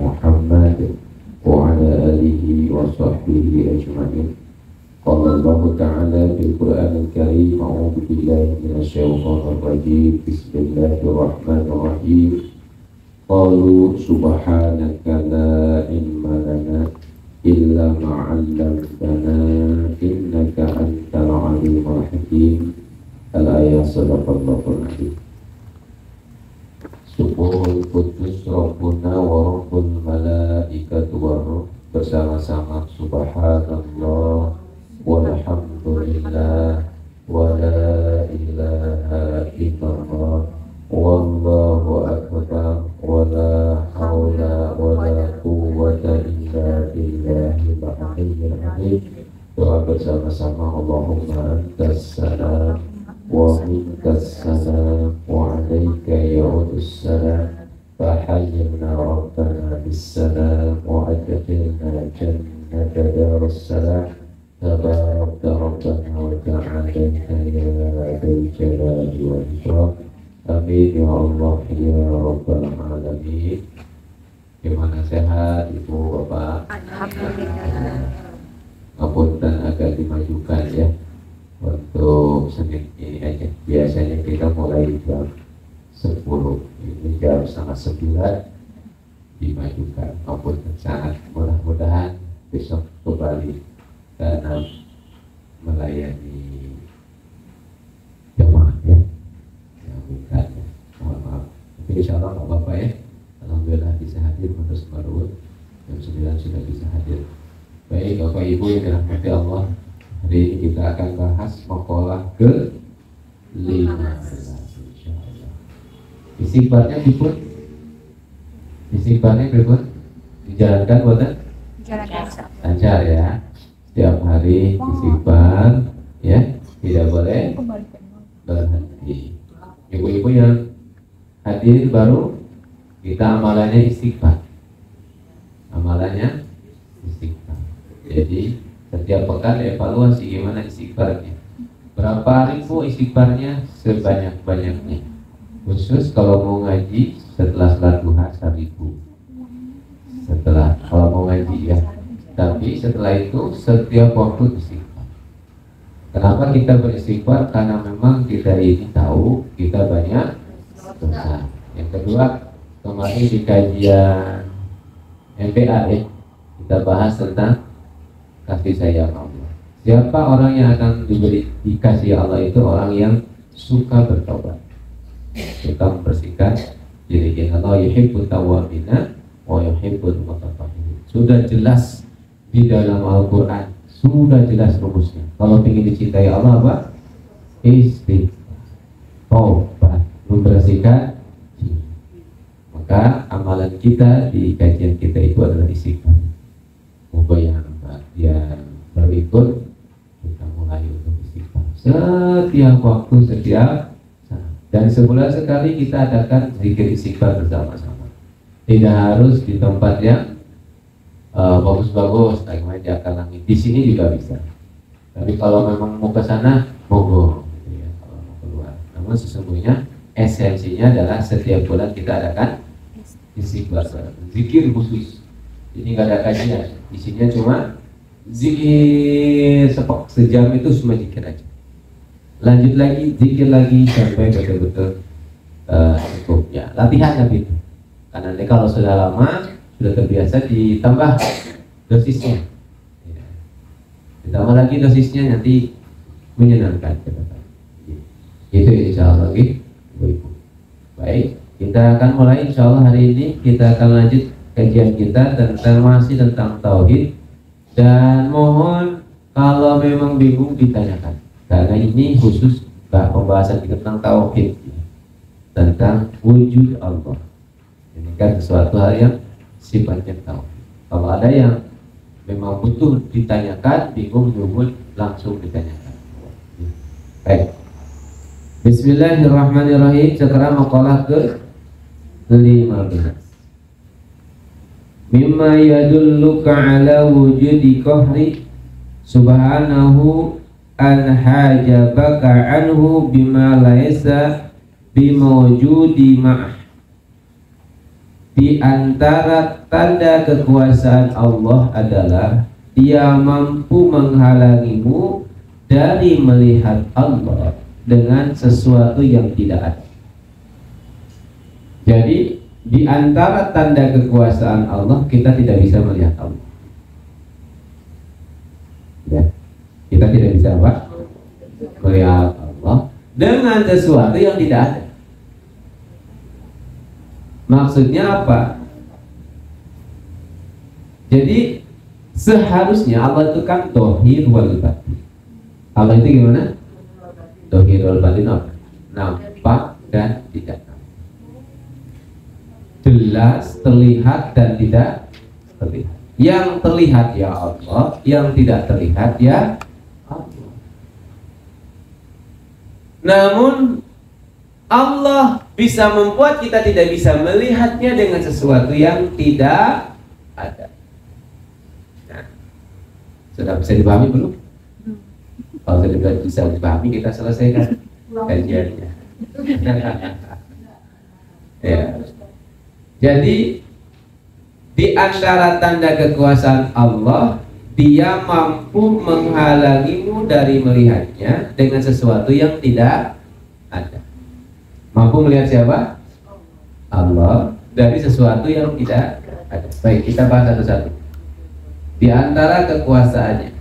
محمد وعلى آله وصحبه أجمعين. قال الله تعالى في القرآن الكريم: أعوذ بالله من الشيطان الرجيم، بسم الله الرحمن الرحيم. قالوا سبحانك لا علم لنا إلا ما علمتنا إنك أنت العليم الحكيم. Al-ayat sadaqallahul azim. Subuhul Qudus Rabbuna wa Rabbul Malaikatu wa Ruh, bersama-sama subhanallah walhamdulillah wa la ilaha illallah wallahu akbar wa la hawla wa la quwwata illa billahil aliyyil azim. Doa bersama-sama, Allahumma antas salam wa minkas salam wa alayka ya'udus salam fahayyina rabbana bis-salam wa adkhilna jannata darus salam tabarakta rabbana wa ta'alaita ya dzal jalali wal ikram. Amin ya Allah ya rabbal alamin. Gimana, sehat Ibu Bapak? Alhamdulillah. Apunten agak dimajukan ya untuk Senin ini aja. Biasanya kita mulai jam 10, ini jam setengah 9 dimajukan. Apunten sangat, mudah-mudahan besok kembali karena melayani jemaah ya. Yang bukan ya. Mohon maaf. Tapi insya Allah nggak apa-apa ya. Alhamdulillah bisa hadir terus baru jam 9 sudah bisa hadir. Baik Bapak Ibu yang dirahmati Allah, hari ini kita akan bahas maqalah ke-15 insyaallah. Istighfarnya dipun, istighfarnya dipun dijalankan buatan? Dijalankan lancar ya. Setiap hari istighfar ya, tidak boleh berhenti. Ibu-ibu yang hadir baru, kita amalannya istighfar. Amalannya istighfar. Jadi setiap pekan evaluasi gimana istighfarnya. Berapa ribu istighfarnya? Sebanyak-banyaknya. Khusus kalau mau ngaji setelah salat duha 1000. Setelah kalau mau ngaji ya. Tapi setelah itu setiap waktu istighfar. Kenapa kita beristighfar? Karena memang kita ini tahu kita banyak dosa. Yang kedua, kemarin di kajian MPA ya, kita bahas tentang kasih sayang Allah. Siapa orang yang akan dikasih Allah itu orang yang suka bertobat, suka membersihkan diri. Allah yuhibbut tawwabina wa yuhibbul mutatahhirin. Sudah jelas di dalam Al-Quran, sudah jelas rumusnya. Kalau ingin dicintai Allah apa? Istighfar, taubat, membersihkan diri. Maka amalan kita di kajian kita itu adalah istighfar. Mubayyan yang berikut kita mulai untuk istighfar setiap waktu, setiap saat. Dan sebulan sekali kita adakan zikir istighfar bersama-sama. Tidak harus di tempat yang bagus-bagus, kayak di akar langit. Di sini juga bisa. Tapi kalau memang mau ke sana, monggo. Gitu ya, kalau mau keluar. Namun sesungguhnya esensinya adalah setiap bulan kita adakan istighfar, zikir khusus. Ini nggak ada kajian. Isinya cuma zikir sejam itu cuma zikir aja. Lanjut lagi, zikir lagi sampai betul-betul cukup ya. Latihan tapi itu. Karena nanti kalau sudah lama, sudah terbiasa, ditambah dosisnya. Ya. Ditambah lagi dosisnya, nanti menyenangkan. Itu insya Allah lagi, Ibu. Baik, kita akan mulai insya Allah hari ini. Kita akan lanjut kajian kita tentang masih tentang tauhid. Dan mohon kalau memang bingung ditanyakan, karena ini khusus pembahasan kita tentang tauhid, tentang wujud Allah. Ini kan sesuatu hal yang sifatnya tauhid. Kalau ada yang memang butuh ditanyakan, bingung, langsung ditanyakan. Baik. Bismillahirrahmanirrahim. Sekarang maqalah ke-15. Mimma yadulluka ala wujudi qahri subhanahu an hajabaka anhu bima laisa bimawjudi ma'ah. Di antara tanda kekuasaan Allah adalah Dia mampu menghalangimu dari melihat Allah dengan sesuatu yang tidak ada. Jadi di antara tanda kekuasaan Allah, kita tidak bisa melihat Allah. Ya. Kita tidak bisa apa? Melihat Allah dengan sesuatu yang tidak ada. Maksudnya apa? Jadi seharusnya Allah itu kan dohir wal batin. Allah itu gimana? Dohir wal batin apa? Nampak dan tidak nampak. Jelas, terlihat dan tidak terlihat. Yang terlihat ya Allah, yang tidak terlihat ya Allah. Namun Allah bisa membuat kita tidak bisa melihatnya dengan sesuatu yang tidak ada. Nah, sudah bisa dipahami belum? Kalau sudah bisa dipahami, kita selesaikan kajiannya. Ya. Jadi di antara tanda kekuasaan Allah, Dia mampu menghalangimu dari melihatnya dengan sesuatu yang tidak ada. Mampu melihat siapa? Allah dari sesuatu yang tidak ada. Baik, kita bahas satu-satu. Di antara kekuasaannya,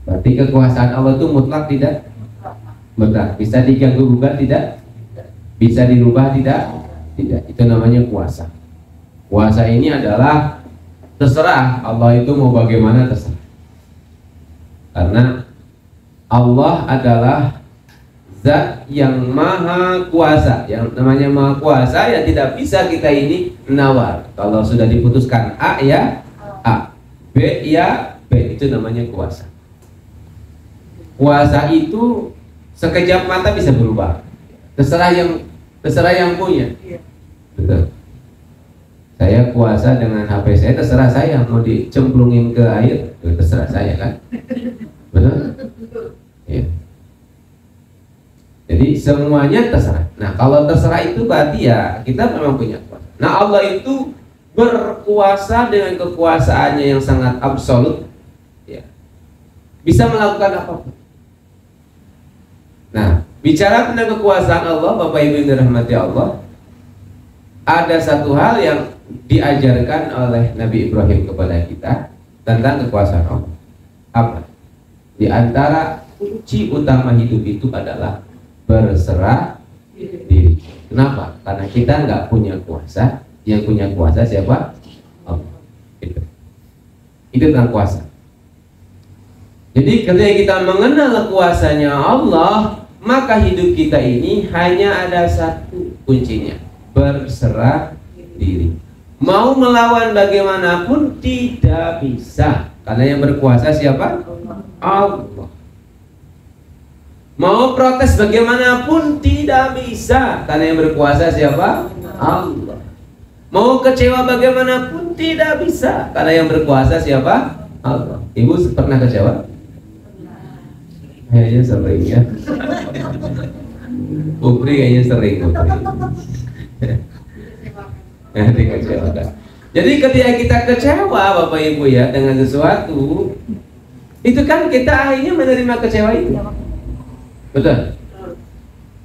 berarti kekuasaan Allah itu mutlak tidak? Mutlak. Bisa diganggu gugat tidak? Bisa dirubah tidak? Tidak. Itu namanya kuasa. Kuasa ini adalah terserah Allah itu mau bagaimana, terserah. Karena Allah adalah Zat yang maha kuasa. Yang namanya maha kuasa ya tidak bisa kita ini menawar. Kalau sudah diputuskan A ya A, B ya B, itu namanya kuasa. Kuasa itu sekejap mata bisa berubah. Terserah yang punya. Betul. Saya kuasa dengan HP saya, terserah saya mau dicemplungin ke air, terserah saya kan. Betul? Iya. Jadi semuanya terserah. Nah, kalau terserah itu berarti ya kita memang punya kuasa. Nah, Allah itu berkuasa dengan kekuasaannya yang sangat absolut, ya. Bisa melakukan apapun. Nah, bicara tentang kekuasaan Allah, Bapak Ibu yang dirahmati Allah, ada satu hal yang diajarkan oleh Nabi Ibrahim kepada kita tentang kekuasaan Allah. Apa? Di antara kunci utama hidup itu adalah berserah diri. Kenapa? Karena kita nggak punya kuasa. Yang punya kuasa siapa? Allah. Itu tentang kuasa. Jadi ketika kita mengenal kuasanya Allah, maka hidup kita ini hanya ada satu kuncinya: berserah diri. Mau melawan bagaimanapun tidak bisa, karena yang berkuasa siapa? Allah. Mau protes bagaimanapun tidak bisa, karena yang berkuasa siapa? Allah. Mau kecewa bagaimanapun tidak bisa, karena yang berkuasa siapa? Allah. Ibu pernah kecewa? Kayaknya sering ya. Pupri kayaknya sering. Dikecewakan. Jadi ketika kita kecewa Bapak Ibu ya dengan sesuatu, itu kan kita akhirnya menerima kecewa itu. Betul.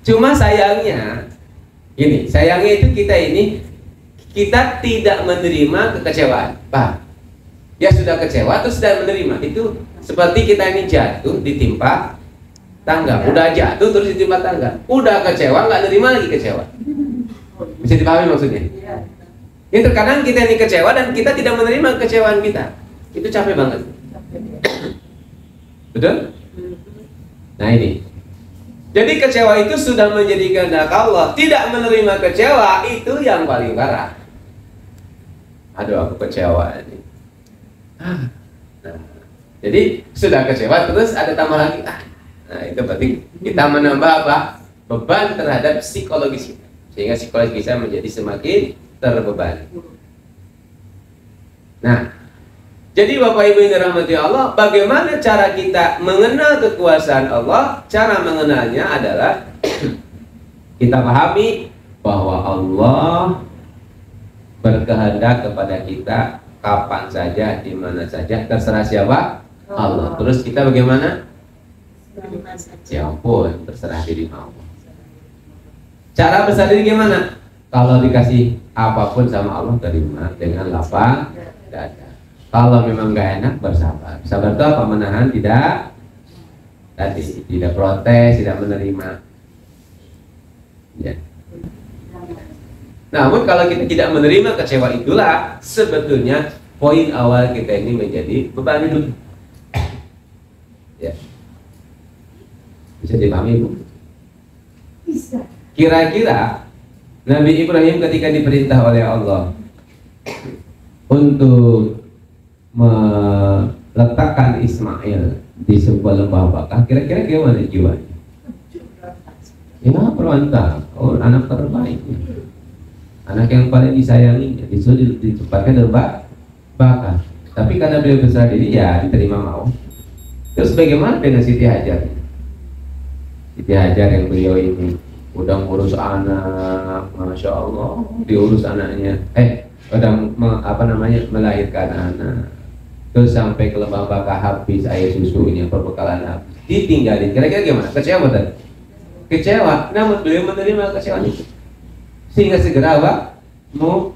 Cuma sayangnya ini, sayangnya itu kita tidak menerima kekecewaan. Pak, ya sudah kecewa terus sudah menerima. Itu seperti kita ini jatuh ditimpa tangga, udah jatuh terus ditimpa tangga, udah kecewa nggak nerima lagi kecewa. Bisa dipahami maksudnya? Ini terkadang kita ini kecewa dan kita tidak menerima kekecewaan kita. Itu capek banget. Betul? Nah ini. Jadi kecewa itu sudah menjadi kehendak Allah. Tidak menerima kecewa itu yang paling parah. Aduh, aku kecewa ini. Nah, jadi sudah kecewa terus ada tambah lagi. Nah itu berarti kita menambah apa? Beban terhadap psikologis kita, sehingga psikologis kita menjadi semakin terbebani. Nah, jadi Bapak Ibu yang dirahmati Allah, bagaimana cara kita mengenal kekuasaan Allah? Cara mengenalnya adalah kita pahami bahwa Allah berkehendak kepada kita kapan saja, di mana saja, terserah siapa? Allah. Terus kita bagaimana? Ya ampun, terserah diri mau. Cara bersadar gimana? Kalau dikasih apapun sama Allah terima dengan lapang dada. Kalau memang nggak enak bersabar. Sabar itu apa? Menahan, tidak protes, tidak menerima. Ya. Namun kalau kita tidak menerima kecewa, itulah sebetulnya poin awal kita ini menjadi beban hidup. Ya. Bisa dipahami, Bu? Bisa. Kira-kira Nabi Ibrahim ketika diperintah oleh Allah untuk meletakkan Ismail di sebuah lembah bakar, kira-kira gimana jiwanya? Ya berontak. Oh, anak terbaik, anak yang paling disayangi, disuruh ditempatkan di lembah bakar. Tapi karena beliau besar diri, ya diterima mau. Terus bagaimana dengan Siti Hajar? Siti Hajar yang beliau ini udah ngurus anak, masya Allah, diurus anaknya, udah melahirkan anak, terus sampai ke lembah bakar habis air susunya, perbekalan habis, ditinggalin. Kira-kira gimana? Kecewa tadi? Kecewa. Namun beliau menerima kecewaan itu, sehingga segera mau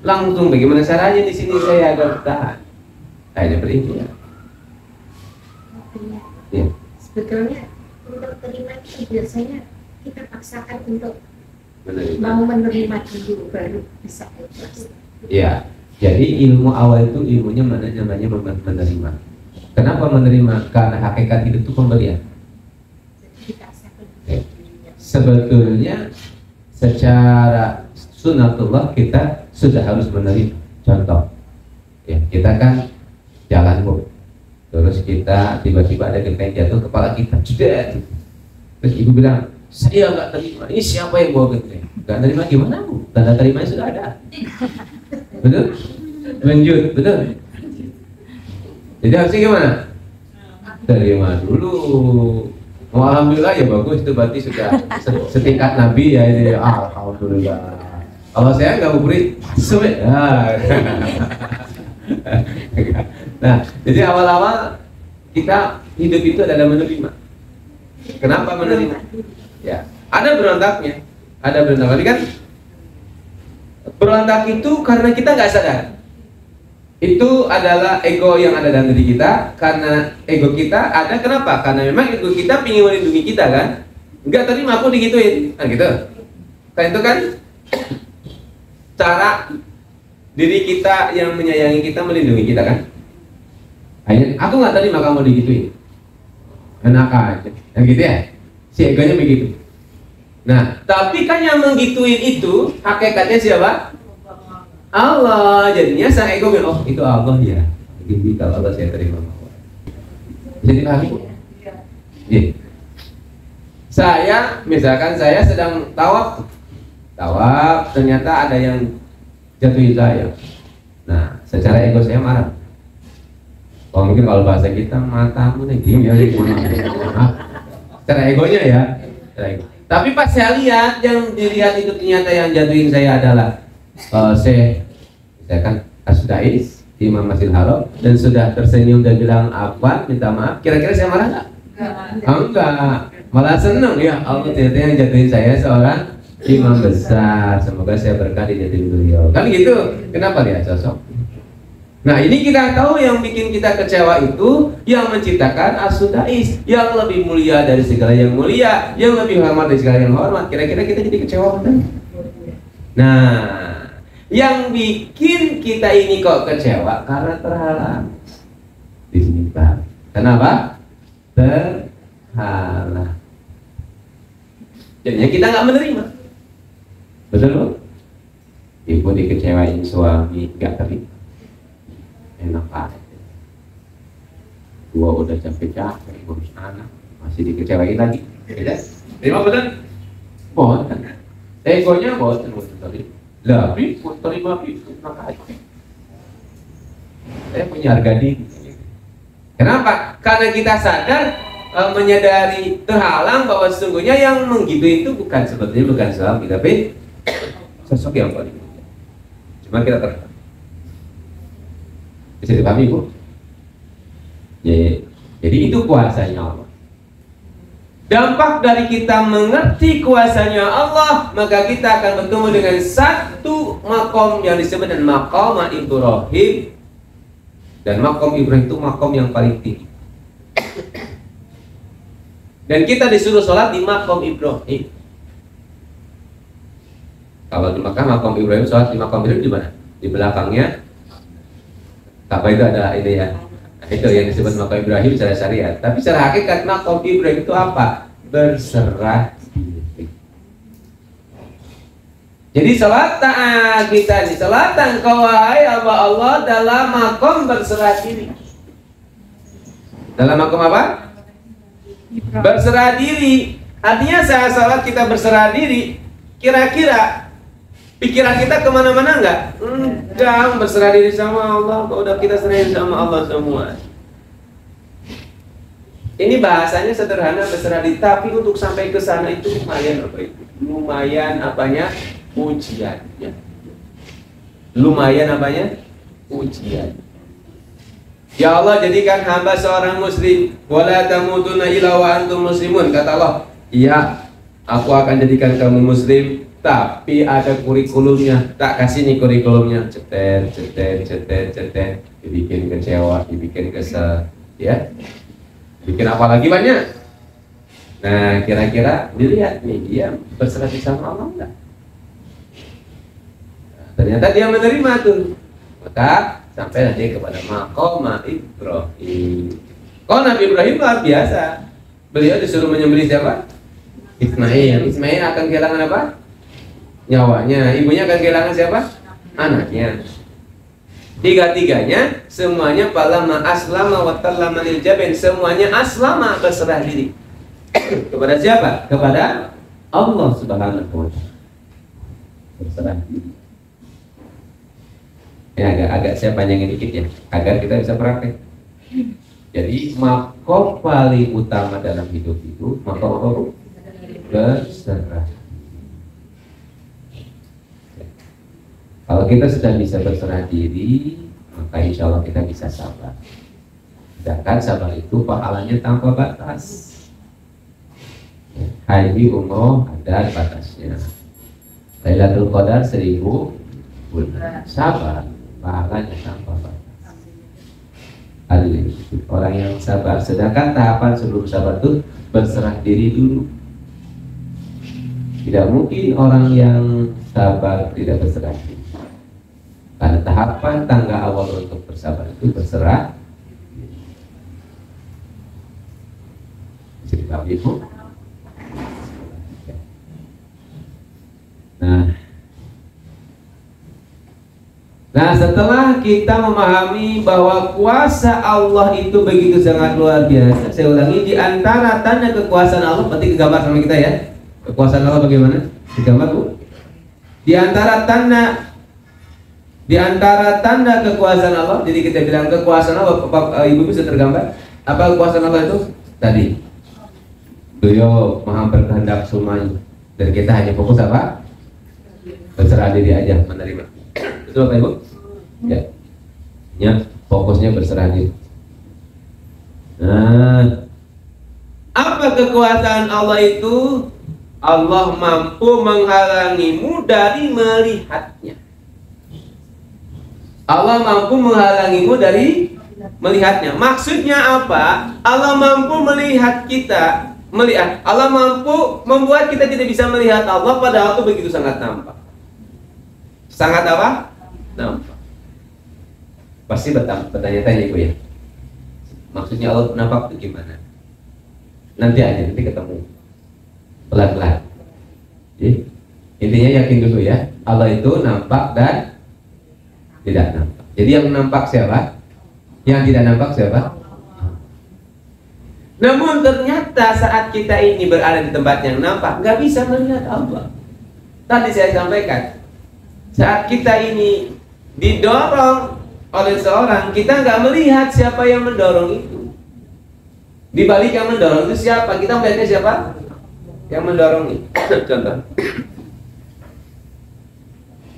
langsung bagaimana caranya di sini saya agar bertahan. Akhirnya berikhtiar. Ya. Sebetulnya untuk terima itu biasanya kita paksakan untuk mau menerima dulu baru bisa ikhlas. Ya, jadi ilmu awal itu ilmunya namanya menerima. Kenapa menerima? Karena hakikat hidup itu pemberian. Sebetulnya secara sunatullah kita sudah harus menerima. Contoh, ya kita kan jalan, Bu, terus kita tiba-tiba ada genteng jatuh kepala kita, jeder. Terus ibu bilang, saya nggak terima. Ini siapa yang bawa genteng? Nggak terima gimana, Bu? Tanda terimanya sudah ada. Betul? Lanjut, betul? Jadi harusnya gimana? Terima dulu. Oh, alhamdulillah ya bagus, itu berarti sudah setingkat Nabi ya ini. Alhamdulillah. Kalau saya nggak beri sulit. Nah, jadi awal-awal kita hidup itu adalah menerima. Kenapa menerima? Ya, ada berontaknya, ada berontak. Tadi kan berontak itu karena kita nggak sadar. Itu adalah ego yang ada dalam diri kita. Karena ego kita ada, kenapa? Karena memang ego kita ingin melindungi kita kan. Nggak terima aku digituin, nah gitu. Kan itu kan cara diri kita yang menyayangi kita melindungi kita kan. Akhirnya aku nggak terima kamu digituin. Enak aja, yang gitu ya. Si egonya begitu. Nah, tapi kan yang menggituin itu hakikatnya siapa? Allah. Jadinya sang ego bilang, oh itu Allah ya. Jadi kalau Allah saya terima. Jadi pahami? Iya. Saya, misalkan saya sedang tawaf, ternyata ada yang jatuhin saya. Nah, secara ego saya marah. Oh mungkin kalau bahasa kita matamu nih gini ya, secara egonya ya. Ego. Tapi pas saya lihat, yang dilihat itu ternyata yang jatuhin saya adalah saya kan Asudais, Imam Masjid Haram, dan sudah tersenyum dan bilang apa, minta maaf. Kira-kira saya marah nggak? Enggak, malah senang ya. Allah ternyata yang jatuhin saya seorang imam besar. Semoga saya berkah di jati beliau. Kan gitu. Kenapa dia sosok? Nah ini kita tahu yang bikin kita kecewa itu yang menciptakan As-Sudais, yang lebih mulia dari segala yang mulia, yang lebih hormat dari segala yang hormat. Kira-kira kita jadi kecewa kan? Nah, yang bikin kita ini kok kecewa karena terhalang. Di sini Pak. Kenapa? Terhalang. Jadinya kita nggak menerima. Betul loh? Ibu dikecewain suami nggak terima. Enak aja. Gua udah capek-capek ngurus anak, masih dikecewain lagi. Ya, terima betul? Boten. Egonya boten tadi. Lah, terima enak aja. Saya punya harga diri. Kenapa? Karena kita sadar menyadari terhalang bahwa sesungguhnya yang menggitu itu bukan sebetulnya bukan suami, tapi sosok yang paling. Cuma kita bisa dipahami, Bu? Jadi itu kuasanya Allah. Dampak dari kita mengerti kuasanya Allah, maka kita akan bertemu dengan satu makom yang disebut dengan maqam Ibrahim. Dan makom Ibrahim itu makom yang paling tinggi. Dan kita disuruh sholat di makom Ibrahim. Kalau di Makkah makom Ibrahim, sholat di makom Ibrahim di mana? Di belakangnya apa itu ada ini ya? Itu yang disebut makom Ibrahim secara syariat. Tapi secara hakikat makom Ibrahim itu apa? Berserah diri. Jadi salat kita di salat engkau wahai Allah dalam makom berserah diri. Dalam makom apa? Berserah diri. Artinya saat salat kita berserah diri, kira-kira pikiran kita kemana-mana enggak? Enggak, berserah diri sama Allah. Udah kita serahin sama Allah semua. Ini bahasanya sederhana, berserah diri, tapi untuk sampai ke sana itu lumayan apa itu? Lumayan apanya? Ujiannya. Lumayan apanya? Ujian. Ya Allah, jadikan hamba seorang muslim. Wala tamutunna illa wa antum muslimun. Kata Allah, iya, aku akan jadikan kamu muslim, tapi ada kurikulumnya. Tak kasih nih kurikulumnya. Cetet, dibikin kecewa, dibikin kesel, ya. Bikin apa lagi banyak. Nah, kira-kira dilihat nih, dia berserah diri sama Allah enggak? Nah, ternyata dia menerima tuh. Maka sampai nanti kepada maqam Ibrahim. Kalau Nabi Ibrahim luar biasa. Beliau disuruh menyembelih siapa? Ismail. Ismail akan kehilangan apa? Nyawanya. Ibunya akan kehilangan siapa? Anaknya. Tiga-tiganya semuanya palama aslama wa tallama lil jabin, semuanya aslama, berserah diri. Kepada siapa? Kepada Allah Subhanahu wa taala. Berserah diri. Ya, agak saya panjangin dikit ya, agar kita bisa praktek. Jadi makom paling utama dalam hidup itu makom apa, Bu? Berserah. Kalau kita sudah bisa berserah diri, maka insya Allah kita bisa sabar. Sedangkan sabar itu pahalanya tanpa batas. Haji umroh ada batasnya. Lailatul Qadar 1000 bulan. Sabar, pahalanya tanpa batas. Orang yang sabar. Sedangkan tahapan sebelum sabar itu berserah diri dulu. Tidak mungkin orang yang sabar tidak berserah diri. Karena tahapan tangga awal untuk bersabar itu berserah. Bisa dipahami, Bu? Nah, setelah kita memahami bahwa kuasa Allah itu begitu sangat luar biasa, saya ulangi, di antara tanda kekuasaan Allah, berarti gambar sama kita ya. Kekuasaan Allah bagaimana? Digambar, Bu? Di antara tanda kekuasaan Allah, jadi kita bilang kekuasaan Allah, Ibu bisa tergambar. Apa kekuasaan Allah itu? Tadi, beliau maha berkehendak semuanya, dan kita hanya fokus apa? Berserah diri aja, menerima. Betul Bapak Ibu? Ya, fokusnya berserah diri. Nah, apa kekuasaan Allah itu? Allah mampu menghalangimu dari melihatnya. Allah mampu menghalangimu dari melihatnya. Maksudnya apa? Allah mampu melihat kita, Allah mampu membuat kita tidak bisa melihat Allah, padahal itu begitu sangat nampak. Sangat apa? Nampak. Pasti bertanya-tanya Ibu ya. Maksudnya Allah nampak itu gimana? Nanti aja, nanti ketemu. Pelan-pelan. Intinya yakin dulu ya. Allah itu nampak dan tidak nampak. Jadi yang nampak siapa? Yang tidak nampak siapa? Namun ternyata saat kita ini berada di tempat yang nampak, nggak bisa melihat Allah. Tadi saya sampaikan, saat kita ini didorong oleh seorang, kita nggak melihat siapa yang mendorong itu. Di balik yang mendorong itu siapa? Kita melihatnya siapa? Yang mendorong itu. Contoh,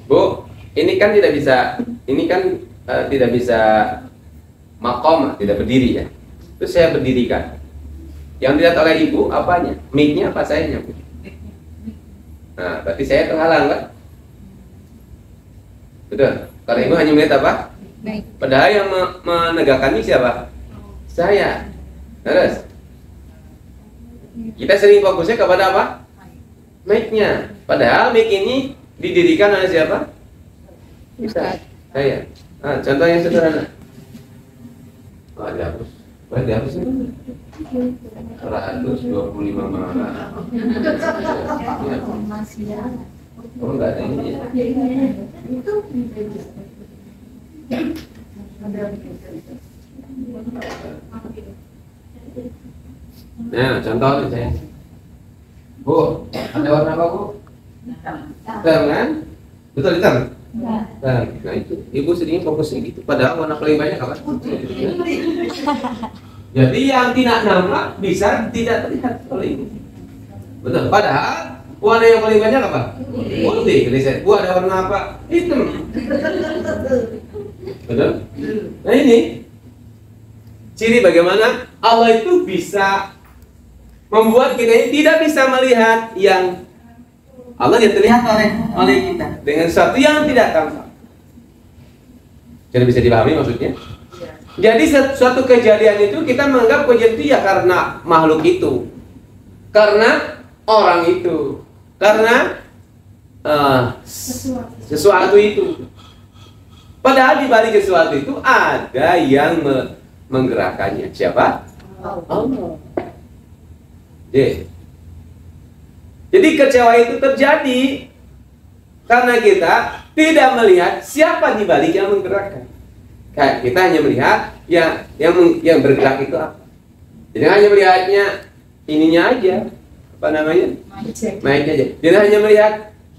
Bu, ini kan tidak bisa, ini kan tidak bisa makom, tidak berdiri ya. Terus saya berdirikan. Yang dilihat oleh ibu apanya? Mic-nya apa sayanya? Nah, berarti saya terhalang kan? Betul. Karena ibu hanya melihat apa? Padahal yang menegakkan mic siapa? Saya. Terus kita sering fokusnya kepada apa? Mic-nya. Padahal mic ini didirikan oleh siapa? Kita. Saya. Nah, contoh yang sederhana. Oh, dihapus. Boleh dihapus ini? 125 malah. Oh, enggak ada ini ya? Nah, contoh nih saya. Bu, ada warna apa bu? Hitam kan? Betul hitam? Nah itu, ibu sering fokusnya gitu. Padahal warna paling banyak apa? Jadi yang tidak nampak bisa tidak terlihat oleh ibu. Betul. Padahal warna yang paling banyak apa? Putih. Jadi saya, bu ada warna apa? Hitam. Betul. Nah ini ciri bagaimana Allah itu bisa membuat kita ini tidak bisa melihat yang Allah yang terlihat oleh kita dengan sesuatu yang tidak tampak. Jadi bisa dipahami maksudnya? Jadi suatu kejadian itu kita menganggap kejadian itu ya karena makhluk itu, karena orang itu, karena sesuatu itu. Padahal di balik sesuatu itu ada yang menggerakkannya. Siapa? Allah. Jadi kecewa itu terjadi karena kita tidak melihat siapa di balik yang menggerakkan. Kita hanya melihat yang bergerak itu apa. Jadi hanya melihatnya ininya aja, apa namanya? Mainnya aja. Dia hanya melihat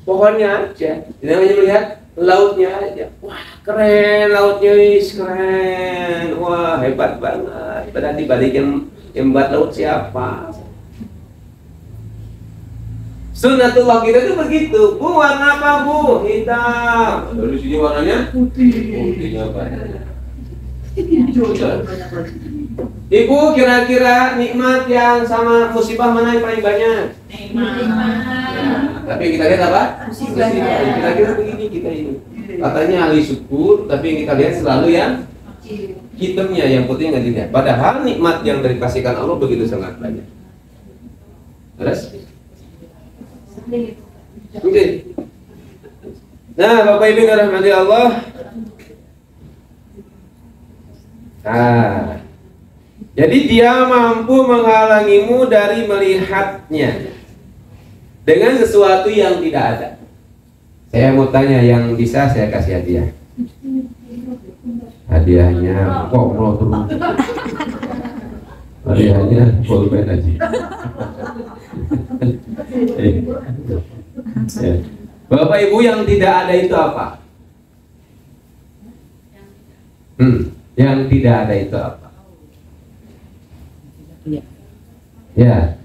pohonnya aja. Dia hanya melihat lautnya aja. Wah keren lautnya, keren. Wah hebat banget. Padahal di balik yang buat laut siapa? Sunnatullah kita itu begitu. Bu warna apa bu? Hitam. Dari sini warnanya putih. Putihnya banyak. Ibu kira-kira nikmat yang sama musibah mana yang paling banyak? Tapi kita lihat apa? Musibah. Kira-kira begini kita ini. Katanya ahli syukur, tapi yang kita lihat selalu yang hitamnya, yang putih nggak dilihat. Padahal nikmat yang dikasihkan Allah begitu sangat banyak. Terus? Oke. Nah, Bapak Ibu yang dirahmati Allah. Nah, jadi dia mampu menghalangimu dari melihatnya dengan sesuatu yang tidak ada. Saya mau tanya, yang bisa saya kasih hadiah. Hadiahnya kok mau turun. Hadiahnya pulpen aja. Bapak Ibu yang tidak ada itu apa? Yang tidak ada itu apa? Ya,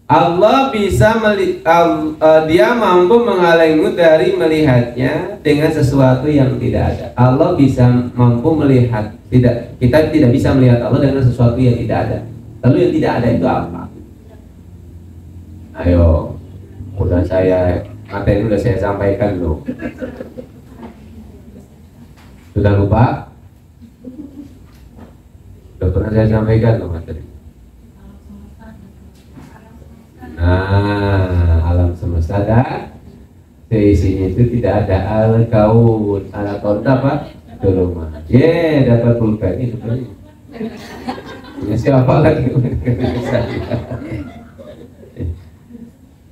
Allah bisa dia mampu menghalangimu dari melihatnya dengan sesuatu yang tidak ada. Allah bisa mampu melihat, kita tidak bisa melihat Allah dengan sesuatu yang tidak ada. Lalu yang tidak ada itu apa? Ayo, udah saya materi udah saya sampaikan loh. Sudah lupa? Sudah pernah saya sampaikan loh materi. Nah, alam semesta ada, isinya itu tidak ada al-kaun. Al-kaun apa? Dulu dapat pulpen itu. Ya, siapa lagi?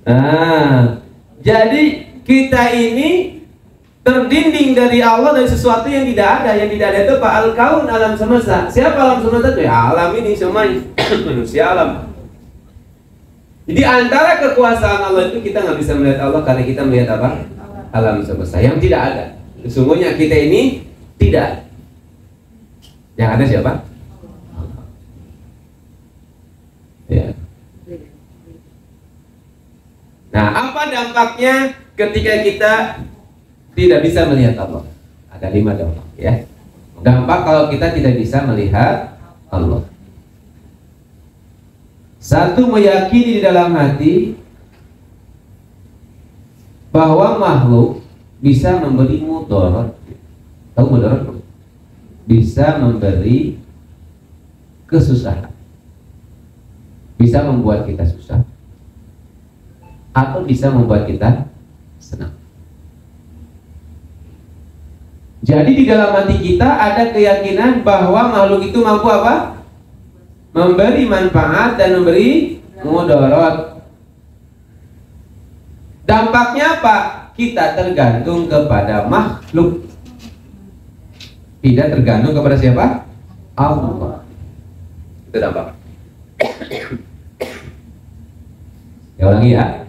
Nah, jadi kita ini terdinding dari Allah dari sesuatu yang tidak ada. Yang tidak ada itu Pak Al-Kaun, alam semesta. Siapa alam semesta itu? Ya alam ini semuanya manusia alam. Jadi antara kekuasaan Allah itu kita nggak bisa melihat Allah karena kita melihat apa? Alam semesta yang tidak ada. Sesungguhnya kita ini tidak. Yang ada siapa? Ya. Nah, apa dampaknya ketika kita tidak bisa melihat Allah. Ada 5 dampak ya. Dampak kalau kita tidak bisa melihat Allah. 1, meyakini di dalam hati bahwa makhluk bisa memberi mudarat. Tahu mudarat? Bisa memberi kesusahan, bisa membuat kita susah, atau bisa membuat kita senang. Jadi di dalam hati kita ada keyakinan bahwa makhluk itu mampu apa? Memberi manfaat dan memberi mudarat. Dampaknya apa? Kita tergantung kepada makhluk, tidak tergantung kepada siapa? Allah. Itu dampak. Ya ulangi ya.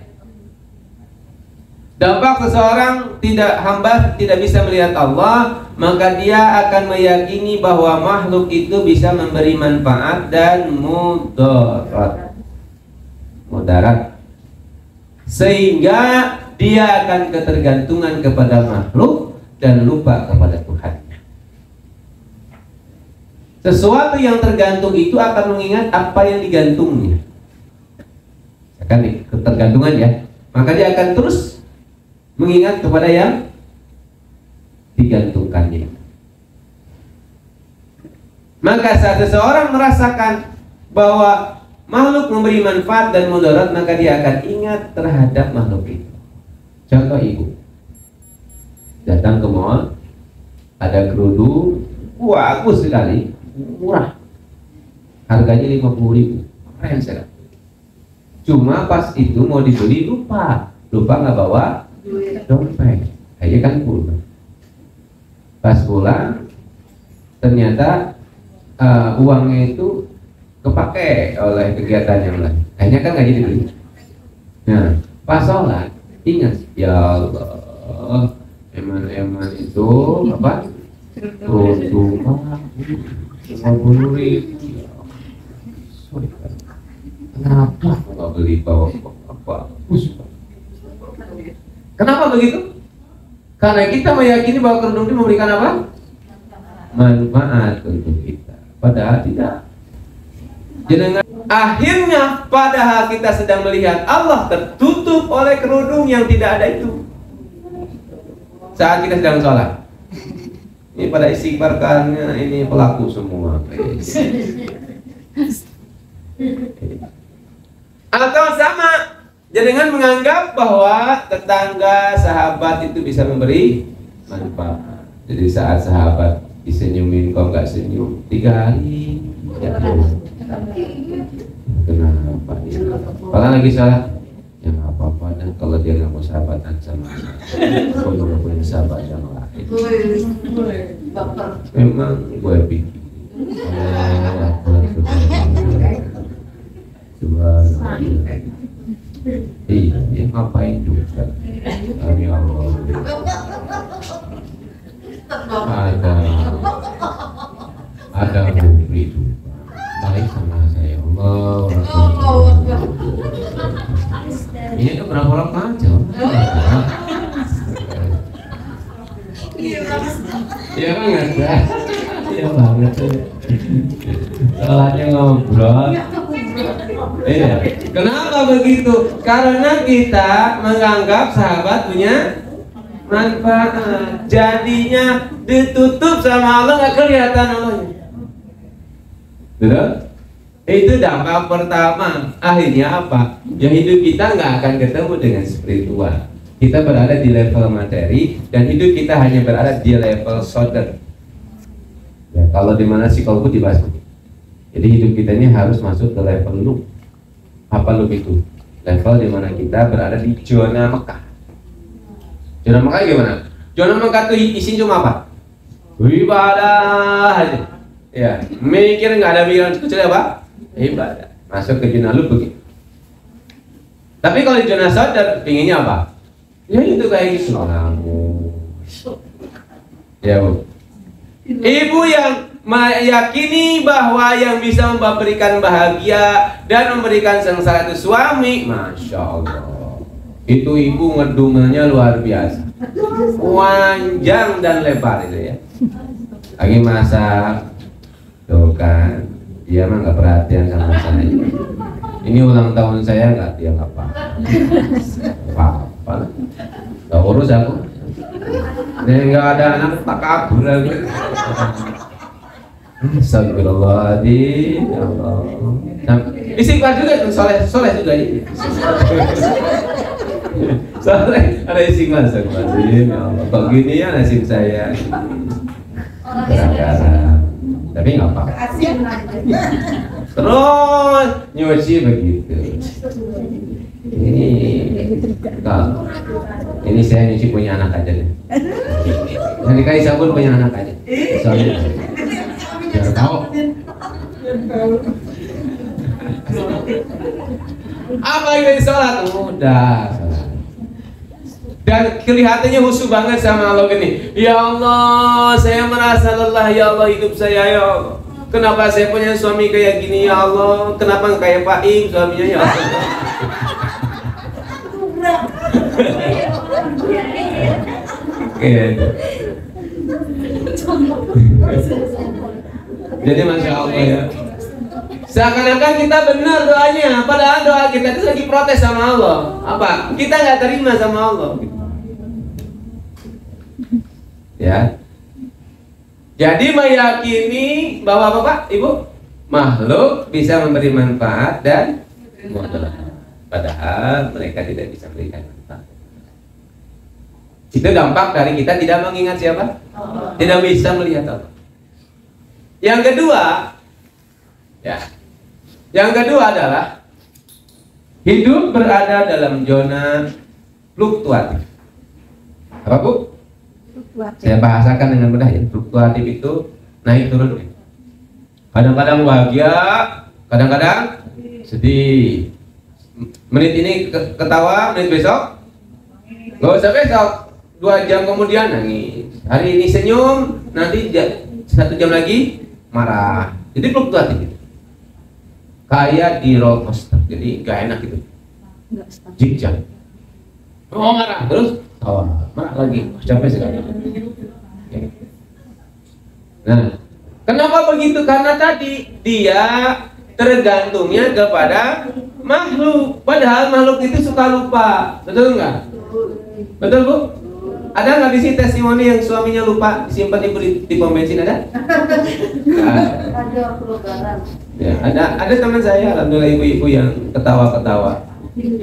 Dampak seseorang hamba tidak bisa melihat Allah, maka dia akan meyakini bahwa makhluk itu bisa memberi manfaat dan mudarat. Sehingga dia akan ketergantungan kepada makhluk dan lupa kepada Tuhan. Sesuatu yang tergantung itu akan mengingat apa yang digantungnya. Akan ketergantungan ya. Maka dia akan terus mengingat kepada yang digantungkannya. Maka saat seseorang merasakan bahwa makhluk memberi manfaat dan mudarat, maka dia akan ingat terhadap makhluk itu. Contoh, ibu datang ke mall, ada kerudung bagus sekali, murah, harganya 50.000, keren sekali. Cuma pas itu mau dibeli lupa nggak bawa dompet, aja kan pulang. Pas pulang ternyata uangnya itu kepake oleh kegiatan yang lain, akhirnya kan nggak jadi beli. Nah, pas sholat ingat, ya Allah, eman itu apa? Kerudung 50.000. Kenapa nggak beli bawa apa? Kenapa begitu? Karena kita meyakini bahwa kerudung itu memberikan apa? Manfaat untuk kita. Padahal tidak. Jadi akhirnya padahal kita sedang melihat Allah tertutup oleh kerudung yang tidak ada itu. Saat kita sedang sholat, ini pada istighfarkannya ini pelaku semua. Atau sama dengan menganggap bahwa tetangga, sahabat itu bisa memberi manfaat. Jadi saat sahabat disenyumin kok nggak senyum 3 hari, ya kenapa dia? Kalau lagi salah, ya nggak apa-apa. Dan kalau dia nggak mau sahabatan sama aku juga punya sahabat yang lain. Memang gue pikir iya, ngapain juga? Ya Allah, ada bukti itu baik sama saya. Allah, ini tuh berapa orang aja? Ya kan nggak ada? Ya banget tuh. Salahnya ngobrol. Iya. Kenapa begitu? Karena kita menganggap sahabat punya manfaat. Jadinya ditutup sama Allah, nggak kelihatan Allahnya. Betul? Itu dampak pertama. Akhirnya apa? Ya hidup kita nggak akan ketemu dengan spiritual. Kita berada di level materi dan hidup kita hanya berada di level soder. Ya, kalau di mana psikologi dibahas. Jadi hidup kita ini harus masuk ke level loop. Apa loop itu? Level di mana kita berada di zona Mekah. Zona Mekah gimana? Zona Mekah itu isinya cuma apa? Ibadah aja. Ya, mikir nggak ada pikiran kecuali apa? Ibadah. Masuk ke zona loop begitu. Tapi kalau di zona sadar, pinginnya apa? Ya itu kayak gitu. Ya Bu. Ibu yang meyakini bahwa yang bisa memberikan bahagia dan memberikan sengsara itu suami, masya Allah. Itu ibu ngedumanya luar biasa. panjang dan lebar itu ya. Lagi masak, tuh kan, dia mah nggak perhatian sama saya. Ini ulang tahun saya nggak, dia nggak apa-apa, nggak urus aku. Dan nggak ada anak tak kabur lagi. Astagfirullahaladzim, ya Allah. Nah, istighfar juga tuh, soleh juga ini. Soleh, ada istighfar, astagfirullahaladzim, ya Allah. Kok gini ya nasib saya? Gara-gara, tapi nggak apa. Terus nyuci begitu. Ini saya nyuci punya anak aja deh. Nanti kayak sabun punya anak aja. Soalnya biar tahu. Apa yang sholat? Udah. Dan kelihatannya khusyuk banget sama Allah gini. Ya Allah, saya merasa lelah ya Allah hidup saya ya Allah. Kenapa saya punya suami kayak gini ya Allah? Kenapa kayak Pak Im suaminya ya Allah? Jadi masya Allah ya. Seakan-akan kita benar doanya, padahal doa kita itu lagi protes sama Allah. Apa? Kita nggak terima sama Allah. Ya. Jadi meyakini bahwa Bapak, Ibu, makhluk bisa memberi manfaat dan mudarat. Padahal mereka tidak bisa memberikan manfaat. Itu dampak dari kita tidak mengingat siapa? Tidak bisa melihat Allah. Yang kedua, ya. Yang kedua adalah hidup berada dalam zona fluktuatif. Apa Bu? Saya bahasakan dengan mudah ya. Fluktuatif itu naik turun. Kadang-kadang bahagia, kadang-kadang sedih. Menit ini ketawa, menit besok nggak usah besok, 2 jam kemudian nangis. Hari ini senyum, nanti 1 jam lagi marah. Jadi fluktuatif. Kayak di roller coaster, jadi gak enak gitu. Zigzag. Oh marah, terus tawa, marah lagi, capek sekali. Nah, kenapa begitu? Karena tadi dia tergantungnya kepada makhluk. Padahal makhluk itu suka lupa, betul nggak? Betul Bu? Ada nggak di sini testimoni yang suaminya lupa disimpan di pom bensin ada? Ada pelonggaran. Ya, ada teman saya, alhamdulillah ibu-ibu yang ketawa-ketawa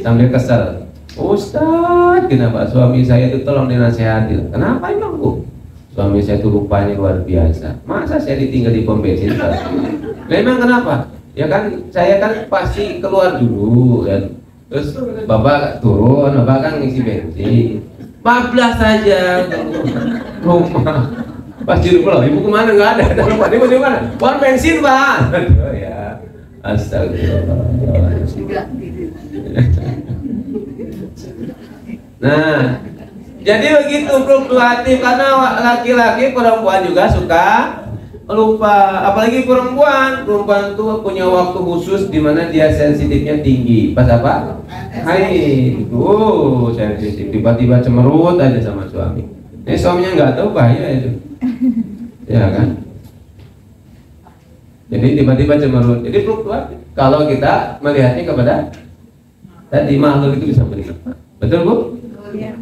sambil kesel. Ustaz, kenapa suami saya itu tolong dinasehati? Kenapa emang Bu? Suami saya itu rupanya luar biasa. Masa saya ditinggal di pom bensin? Memang kenapa? Ya kan saya kan pasti keluar dulu dan terus bapak turun, bapak kan ngisi bensin. 14 saja rumah. Pas di rumah, ibu kemana? Nggak ada. Ibu di mana? Buang bensin Pak. Oh ya, astagfirullah. Nah, jadi begitu fluktuatif karena laki-laki perempuan juga suka lupa. Apalagi perempuan tuh punya waktu khusus di mana dia sensitifnya tinggi. Pas apa? Haid. Sensitif. Tiba-tiba cemerut aja sama suami. Ini suaminya nggak tahu bahaya itu. Ya kan? Jadi tiba-tiba cemberut. Jadi fluktuatif. Kalau kita melihatnya kepada tadi makhluk itu bisa beriman. Betul Bu? Iya.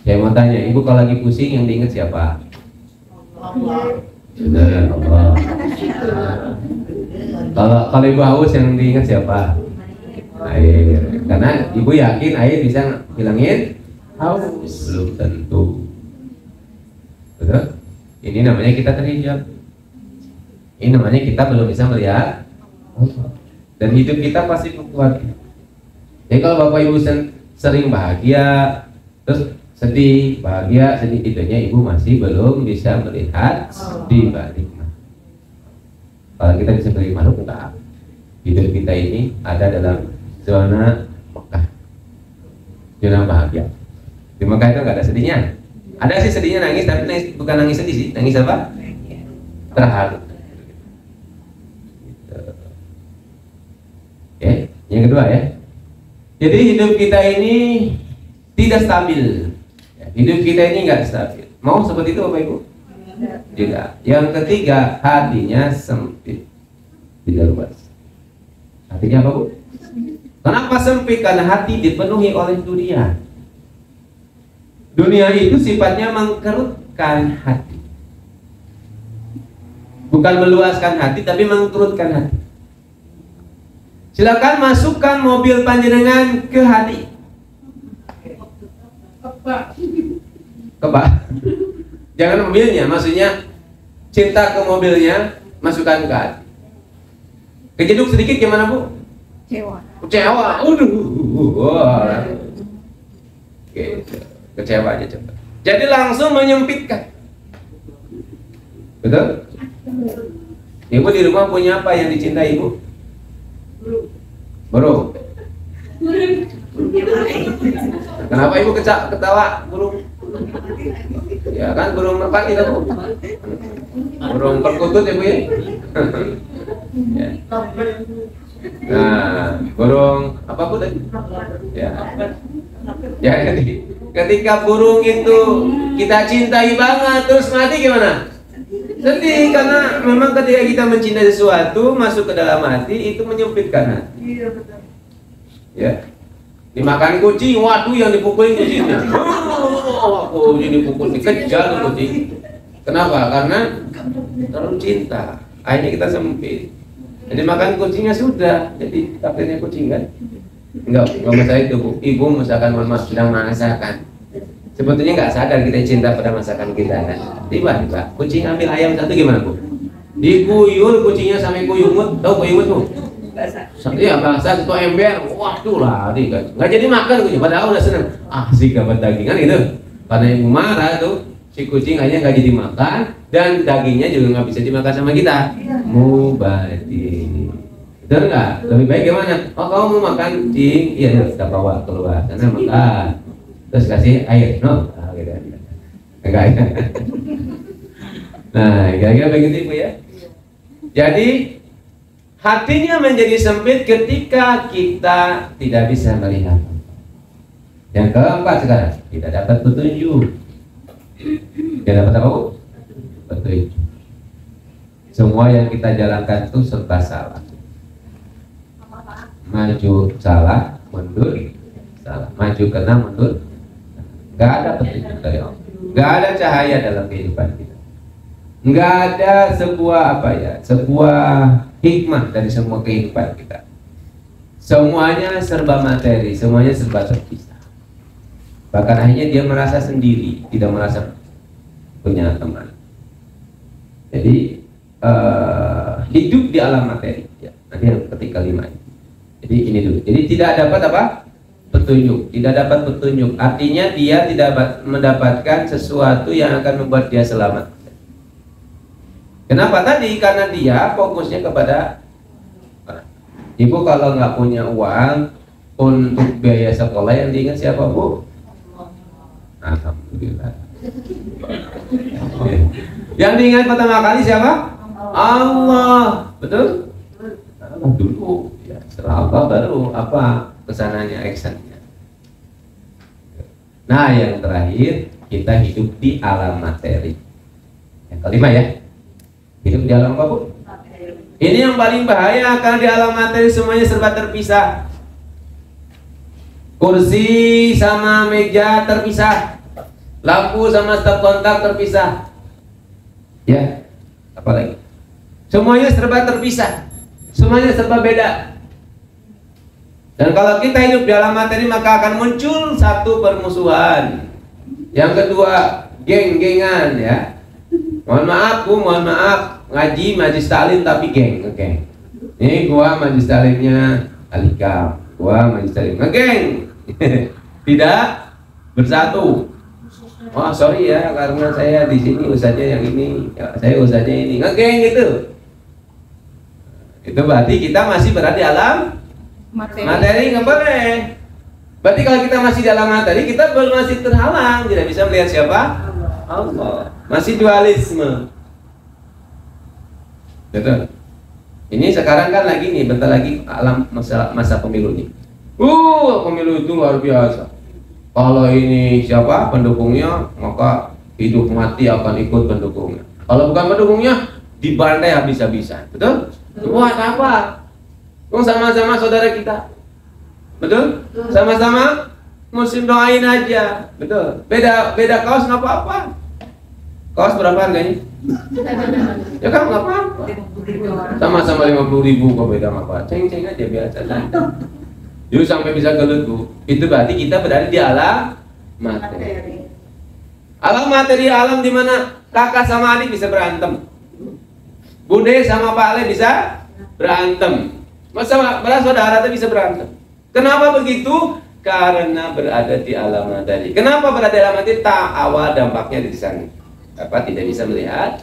Saya mau tanya, Ibu kalau lagi pusing yang diingat siapa? Sudah ya Allah. Kalau Ibu haus yang diingat siapa? Air. Karena Ibu yakin air bisa hilangin haus. Belum tentu. Betul? Ini namanya kita terhijab. Ini namanya kita belum bisa melihat. Dan hidup kita pasti fluktuatif. Jadi kalau Bapak Ibu sering bahagia, terus sedih, bahagia, sedih, tidaknya Ibu masih belum bisa melihat di balik. Kalau kita bisa melihat makhluk, enggak. Hidup kita ini ada dalam zona Mekah, zona bahagia. Di Mekah itu nggak ada sedihnya. Ada sih sedihnya, nangis, tapi nangis, bukan nangis sedih sih. Nangis apa? Terharu. Oke, yang kedua ya. Jadi hidup kita ini tidak stabil. hidup kita ini nggak stabil. Mau seperti itu Bapak Ibu? Tidak. Yang ketiga, hatinya sempit, tidak luas. Artinya apa Bu? Kenapa sempit? Karena hati dipenuhi oleh dunia. Dunia itu sifatnya mengkerutkan hati. Bukan meluaskan hati, tapi mengkerutkan hati. Silakan masukkan mobil panjenengan ke hati. Kebak. Jangan mobilnya, maksudnya cinta ke mobilnya, masukkan ke hati. Kejeduk sedikit gimana Bu? Kecewa. Gitu. Kecewa aja coba. Jadi langsung menyempitkan. Betul? Ibu di rumah punya apa yang dicintai Ibu? Burung. Kenapa Ibu ketawa burung? Ya kan burung merpati itu Bu. Burung perkutut ya Bu ya. Ya. Nah, burung apa Bu tadi? Ya. Ya, ketika burung itu kita cintai banget terus mati gimana? Sedih, karena memang ketika kita mencintai sesuatu masuk ke dalam hati itu menyempitkan hati. Ya. Dimakan kucing, waduh yang dipukulin kucingnya. Oh, kucing dipukul, dikejar tuh kucing. Kenapa? Karena terlalu cinta. Akhirnya kita sempit. Jadi makan kucingnya sudah, jadi takdirnya kucing kan? Enggak masalah itu Bu. Ibu misalkan mama sedang masakan, sebetulnya nggak sadar kita cinta pada masakan kita kan. Tiba-tiba kucing ambil ayam satu gimana Bu? Dikuyur kucingnya sampai kuyumut, tahu kuyumut Bu? Iya bahasa itu ember, waduh lari kan. Nggak jadi makan kucing, padahal udah seneng. Asik dapat daging kan gitu. Karena ibu marah tuh, si kucing akhirnya nggak jadi makan dan dagingnya juga nggak bisa dimakan sama kita. Mubadi. Betul nggak? Lebih baik gimana? Oh kamu mau makan kucing? Iya kita bawa keluar, karena makan. Terus kasih air, no? Nah, gitu. Enggak. Nah, kira-kira begitu Ibu ya. Jadi hatinya menjadi sempit ketika kita tidak bisa melihat. Yang keempat sekarang, tidak dapat petunjuk. Tidak dapat apa Bu? Petunjuk. Semua yang kita jalankan itu serba salah. Maju salah, mundur salah. Maju kena, mundur. Gak ada petunjuk dari Allah. Gak ada cahaya dalam kehidupan kita. Gak ada sebuah hikmah dari semua kehidupan kita. Semuanya serba materi, semuanya serba terpisah. Bahkan akhirnya dia merasa sendiri, tidak merasa punya teman. Jadi hidup di alam materi. Ya, nanti yang ketiga kelima. Jadi ini dulu. Jadi tidak dapat apa? Petunjuk. Tidak dapat petunjuk. Artinya dia tidak mendapatkan sesuatu yang akan membuat dia selamat. Kenapa tadi? Karena dia fokusnya kepada Ibu kalau nggak punya uang untuk biaya sekolah yang diingat siapa Bu? Alhamdulillah. Yang diingat pertama kali siapa? Allah. Betul? Allah dulu. Ya, setelah Allah baru apa kesananya, actionnya. Nah yang terakhir kita hidup di alam materi. Yang kelima ya. Hidup di alam apa Bu? Ini yang paling bahaya karena di alam materi semuanya serba terpisah. Kursi sama meja terpisah. Lampu sama stop kontak terpisah. Ya, apa lagi? Semuanya serba terpisah. Semuanya serba beda. Dan kalau kita hidup di alam materi maka akan muncul satu permusuhan. Yang kedua, geng-gengan ya. Mohon maaf, ngaji majlis taklim tapi geng. Ini gua majlis taklimnya Alika, gua majlis taklim ngegeng. Tidak bersatu. Oh sorry ya, karena saya di sini ustaznya yang ini, ya, saya ustaznya ini ngegeng gitu. Itu berarti kita masih berada di alam materi nggak boleh. Berarti kalau kita masih di alam materi kita masih terhalang, tidak bisa melihat siapa? Allah. Masih dualisme. Betul. Ini sekarang kan lagi nih, bentar lagi alam masa pemilu nih. Pemilu itu luar biasa. Kalau ini siapa pendukungnya, maka hidup mati akan ikut pendukungnya. Kalau bukan pendukungnya, dibantai habis-habisan. Betul? Buat apa? Sama-sama saudara kita. Betul? Sama-sama muslim, doain aja. Betul? Beda kaos nggak apa-apa. Kaos berapa harganya? Ya kan nggak apa-apa. Sama-sama 50.000 kok, beda apa? Ceng-ceng aja biasa saja. Yuk sampai bisa gelut bu. Itu berarti kita berada di alam materi. Alam materi, alam di mana kakak sama adik bisa berantem, bude sama Pak Ale bisa berantem, masa saudara itu bisa berantem. Kenapa begitu? Karena berada di alam materi. Kenapa berada di alam materi? Tak awal dampaknya di sana. Apa tidak bisa melihat?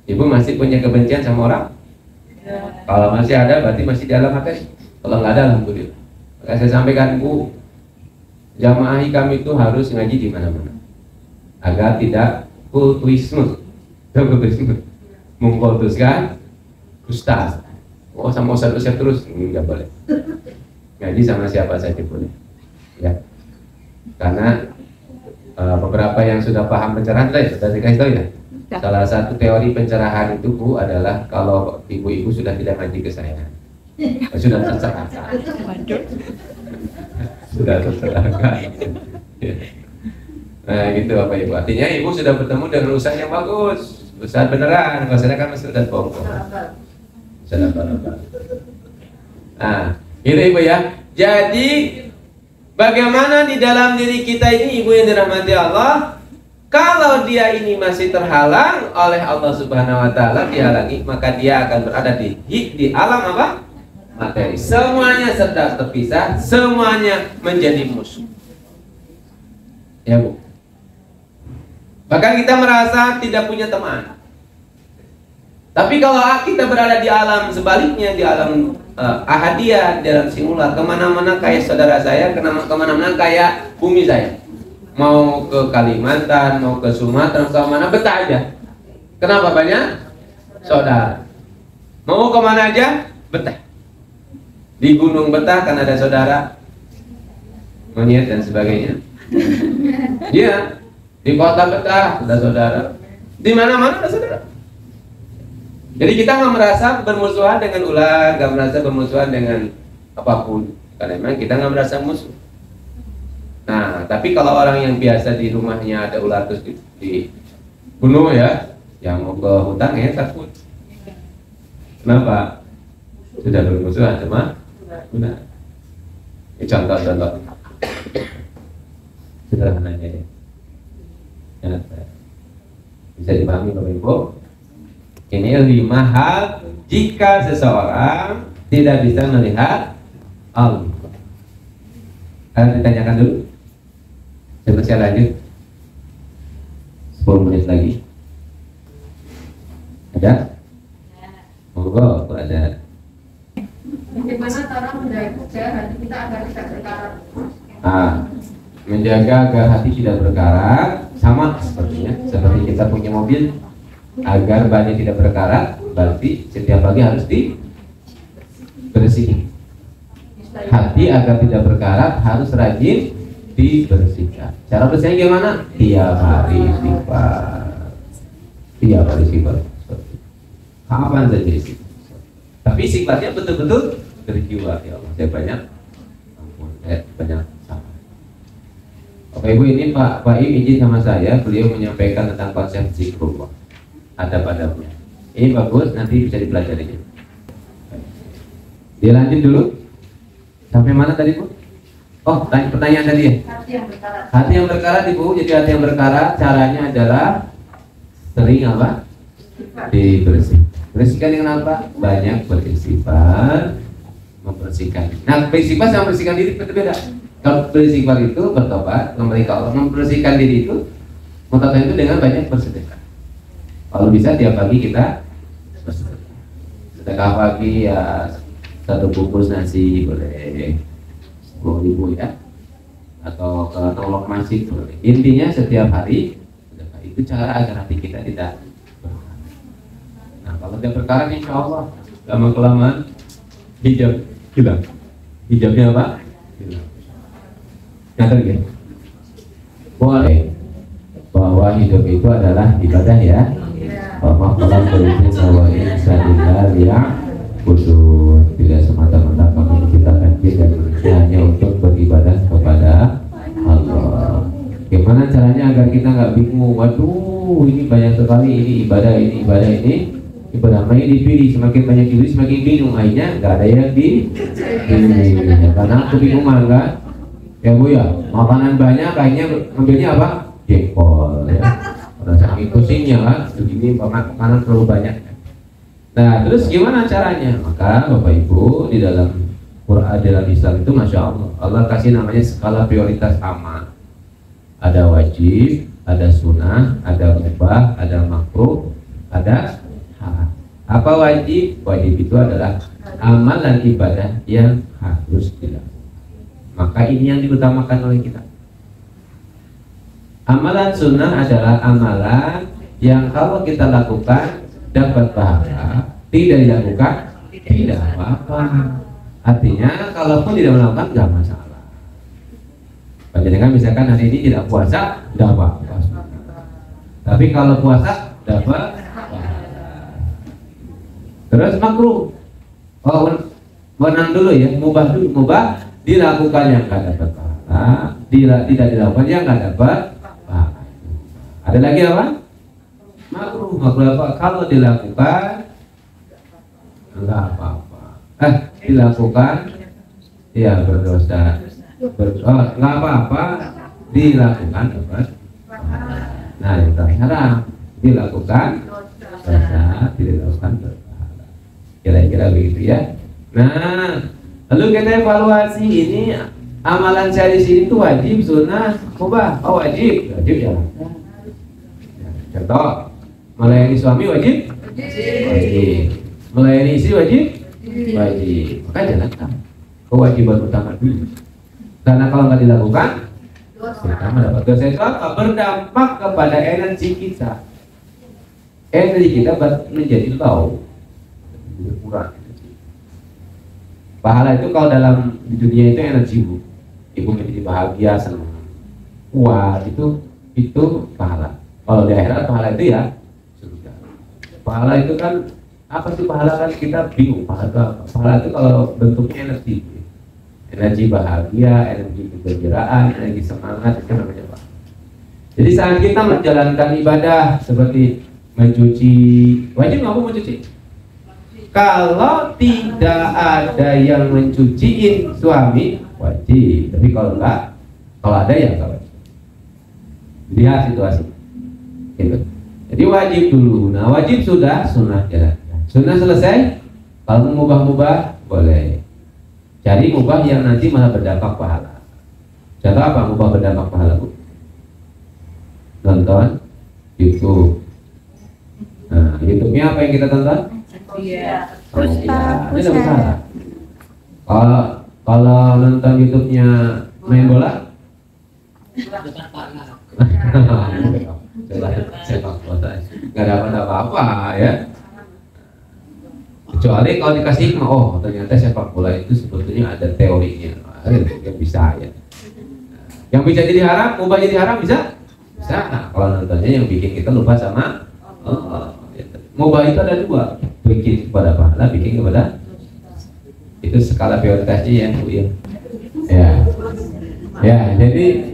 Ibu masih punya kebencian sama orang? Kalau masih ada berarti masih di alam materi. Kalau nggak ada, alhamdulillah. Maka saya sampaikan bu, jamaah kami itu harus ngaji di mana-mana agar tidak kultuisme, mengkultuskan ustaz. Oh sama ustaz terus nggak boleh. Ngaji sama siapa saja boleh. Ya, karena beberapa yang sudah paham pencerahan tadi sudah dikasih tahu ya. Salah satu teori pencerahan itu bu adalah kalau ibu-ibu sudah tidak ngaji ke saya, sudah terserah, sudah terserah. Nah gitu apa ibu? Artinya ibu sudah bertemu dengan usaha yang bagus, usaha beneran. Kalau saya kan masih udah bongkok. Sudah apa? Nah, gitu ibu ya. Jadi bagaimana di dalam diri kita ini ibu yang dirahmati Allah? Kalau dia ini masih terhalang oleh Allah Subhanahu wa taala, dihalangi, maka dia akan berada di alam apa? Materi. Semuanya serta terpisah, semuanya menjadi musuh. Ya, Bu. Bahkan kita merasa tidak punya teman. Tapi kalau kita berada di alam sebaliknya, di alam ahadiyah, di alam singular, kemana-mana kayak saudara saya, kemana-mana kayak bumi saya. Mau ke Kalimantan, mau ke Sumatera, ke mana betah aja. Kenapa? Banyak saudara. Mau kemana aja betah. Di gunung betah kan ada saudara, monyet dan sebagainya. Iya, di kota betah ada saudara. Di mana-mana ada saudara. Jadi kita nggak merasa bermusuhan dengan ular, nggak merasa bermusuhan dengan apapun, karena memang kita nggak merasa musuh. Nah, tapi kalau orang yang biasa di rumahnya ada ular terus dibunuh ya, yang mau ke hutan ya takut. Kenapa? Sudah bermusuhan sama ular. Ini contoh-contoh sederhananya ya. Bisa dipahami Bapak Ibu. Ini 5 hal jika seseorang tidak bisa melihat Allah. Kalian ditanyakan dulu. Saya lanjut 10 menit lagi. Ada? Monggo, ada. Bagaimana cara menjaga hati kita agar tidak berkarat? Menjaga agar hati tidak berkarat sama seperti kita punya mobil, agar bannya tidak berkarat, berarti setiap pagi harus dibersihkan. Hati agar tidak berkarat harus rajin dibersihkan. Cara bersihnya gimana? Tiap hari istighfar. Tiap hari istighfar. Kapan saja istighfar. Tapi istighfarnya betul-betul berjiwa. Ya Allah, saya banyak salah. Oke Ibu, ini Pak Im izin sama saya, beliau menyampaikan tentang konsep zikrullah. Ada padanya. Ini bagus, nanti bisa dipelajari. Dia lanjut dulu. Sampai mana tadi Bu? Oh, pertanyaan tadi ya? Hati yang berkarat. Hati yang berkarat Ibu, jadi hati yang berkarat caranya adalah sering apa? Dibersihkan. Bersihkan dengan apa? Banyak beristighfar, membersihkan. Nah, beristighfar sama membersihkan diri berbeda. Kalau beristighfar itu bertobat, kembali ke Allah. Membersihkan diri itu, mentobat itu dengan banyak bersedekah. Kalau bisa tiap pagi kita bersedekah. Sedekah pagi ya 1 bungkus nasi boleh. 10.000 ya, atau ke tolok masjid boleh. Intinya setiap hari itu cara agar hati kita tidak berkarat. Nah kalau tidak berkarat insya Allah lama kelamaan hijab hilang. hijabnya apa? Ngerti ya? Boleh bahwa hidup itu adalah ibadah ya. Bahwa kalau berizin bahwa insanillah ya kudus, tidak semata-mata kami diciptakan jin dan manusia hanya untuk beribadah kepada Allah. Gimana caranya agar kita nggak bingung? Waduh, ini banyak sekali, ini ibadah, ini ibadah, ini ibadah. Makanya dipilih, semakin banyak dipilih semakin bingung. Akhirnya nggak ada yang dipilih ya, karena kebingungan kan. Ya Bu ya, makanan banyak, akhirnya ngambilnya apa? Jengkol ya. Pada saking pusingnya kan, begini makanan terlalu banyak. Nah, terus gimana caranya? Maka Bapak Ibu di dalam Quran, dalam Islam itu Masya Allah, Allah kasih namanya skala prioritas amal. Ada wajib, ada sunnah, ada mubah, ada makruh, ada haram. Apa wajib? Wajib itu adalah amal dan ibadah yang harus dilakukan. Maka ini yang diutamakan oleh kita. Amalan sunnah adalah amalan yang kalau kita lakukan dapat pahala, tidak dilakukan tidak apa-apa. Artinya kalaupun tidak melakukan nggak masalah. Panjenengan misalkan hari ini tidak puasa, tidak apa-apa. Tapi kalau puasa dapat pahala. Terus makruh. Oh, menang dulu ya, mubah dulu, mubah dilakukan yang nggak dapat pahala, tidak dilakukan yang nggak dapat pahala. Ada lagi apa? Makruh. Makruh apa? Kalau dilakukan nggak apa-apa. Dilakukan ya berdosa. Nggak apa-apa. Dilakukan dapat pahala. Nah, yang haram dilakukan dosa, tidak dilakukan berpahala. Kira-kira begitu ya. Nah, lalu kita evaluasi ini amalan saya di sini itu wajib, sunnah, mubah. Oh wajib, wajib jalankan. Contoh, melayani suami wajib, wajib. Melayani istri wajib, wajib. Maka jalankan kewajiban utama dulu. Karena kalau nggak dilakukan, kita mendapat dosa. Itu apa? Berdampak kepada energi kita. Energi kita menjadi low, berkurang. Pahala itu kalau dalam di dunia itu energi bu, ibu menjadi bahagia, senang, kuat, itu pahala. Kalau di akhirat pahala itu ya surga. Pahala itu kan apa sih pahala, kan kita bingung pahala itu apa? Pahala itu kalau bentuknya energi bahagia, energi kegembiraan, energi semangat, itu namanya pahala. Jadi saat kita menjalankan ibadah seperti mencuci, wajib nggak mau mencuci? Kalau tidak ada yang mencuciin suami wajib, tapi kalau ada ya nggak wajib. Lihat situasi. Gitu. Jadi wajib dulu. Nah wajib sudah, sunnah jalankan. Sunnah selesai, kalau mubah-mubah boleh. Cari mubah yang nanti malah berdampak pahala. Contoh apa mubah berdampak pahala bu? Nonton YouTube. Nah YouTube-nya apa yang kita tonton? Iya. Ini tidak masalah. Kalau nonton YouTube-nya main bola, sepak bola nggak dapat apa-apa ya. Kecuali kalau dikasih oh ternyata sepak bola itu sebetulnya ada teorinya, yang bisa ya. Yang bisa jadi haram, ubah jadi haram bisa? Bisa. Nah, kalau nontonnya yang bikin kita lupa sama Allah. Mubah itu ada dua, bikin kepada pahala, bikin kepada itu skala prioritasnya ya bu ya. Ya, jadi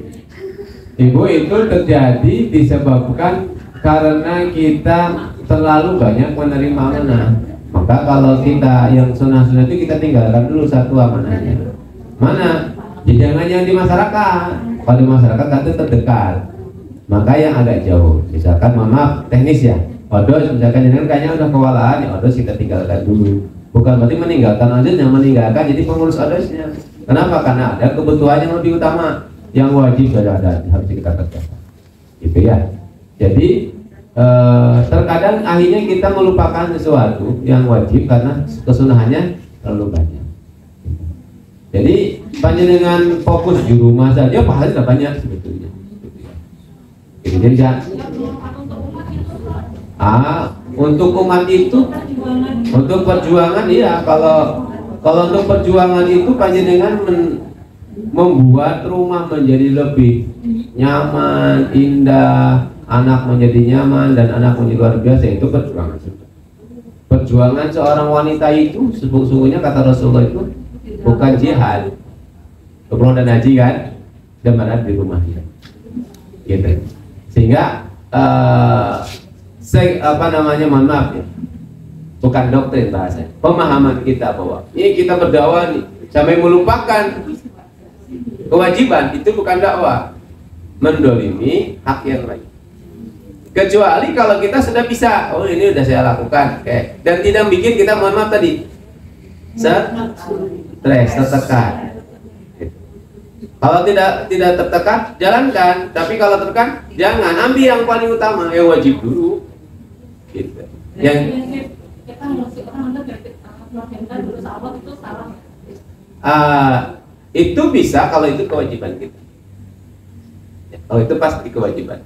ibu itu terjadi disebabkan karena kita terlalu banyak menerima amanah. Maka kalau kita yang sunnah-sunnah itu kita tinggalkan dulu satu amanahnya. Mana? Jangan yang di masyarakat. Kalau di masyarakat itu terdekat. Maka yang agak jauh. Misalkan maaf teknis ya. Odos misalkan jangan kayaknya udah kewalahan ya odos kita tinggalkan dulu. Bukan berarti meninggalkan odos, yang meninggalkan jadi pengurus odosnya. Kenapa? Karena ada kebutuhan yang lebih utama, yang wajib sudah ada harus kita kerjakan. Gitu ya. Jadi terkadang akhirnya kita melupakan sesuatu yang wajib karena kesunahannya terlalu banyak. Jadi panjenengan fokus di rumah saja pahalanya sudah banyak sebetulnya. Jadi jangan untuk umat itu, untuk perjuangan iya. Kalau Kalau untuk perjuangan itu panjenengan membuat rumah menjadi lebih nyaman, indah, anak menjadi nyaman dan anak menjadi luar biasa, itu perjuangan. Perjuangan seorang wanita itu sesungguhnya kata Rasulullah itu bukan jihad. Umroh dan haji kan, dan berada di rumahnya. Gitu. Sehingga mohon maaf ya, bukan doktrin bahasa, pemahaman kita bahwa ini kita berdakwah nih sampai melupakan kewajiban, itu bukan dakwah, mendolimi hak yang lain. Kecuali kalau kita sudah bisa, oh ini udah saya lakukan, dan tidak bikin kita mohon maaf tadi stres, tertekan. Kalau tidak tertekan, jalankan. Tapi kalau tertekan, jangan. Ambil yang paling utama, yang wajib dulu. Gitu. Yang kita mesti orang melakukan berusaha Allah itu salah. Itu bisa kalau itu kewajiban kita. Kalau itu pasti kewajiban.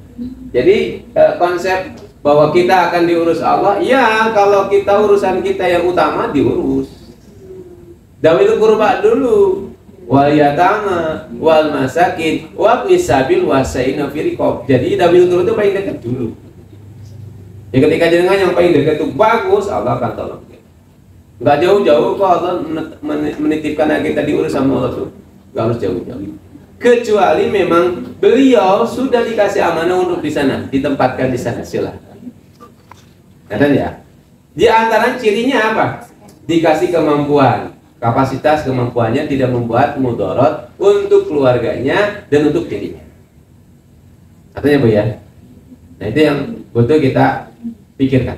Jadi konsep bahwa kita akan diurus Allah, ya kalau kita urusan kita yang utama diurus. Dawil qurba dulu, wal yatama, wal masakin, wa misabil wasaina firqob. Jadi dawil qurba itu paling dekat dulu. Ya ketika jenengan yang paling dekat itu bagus, Allah akan tolong. Enggak jauh-jauh kok Allah menitipkan kita diurus sama Allah tuh. Enggak harus jauh-jauh. Kecuali memang beliau sudah dikasih amanah untuk di sana, ditempatkan di sana, silakan. Ada ya? Di antara cirinya apa? Dikasih kemampuan, kapasitas kemampuannya tidak membuat mudarat untuk keluarganya dan untuk dirinya. Artinya Bu ya. Nah itu yang butuh kita pikirkan.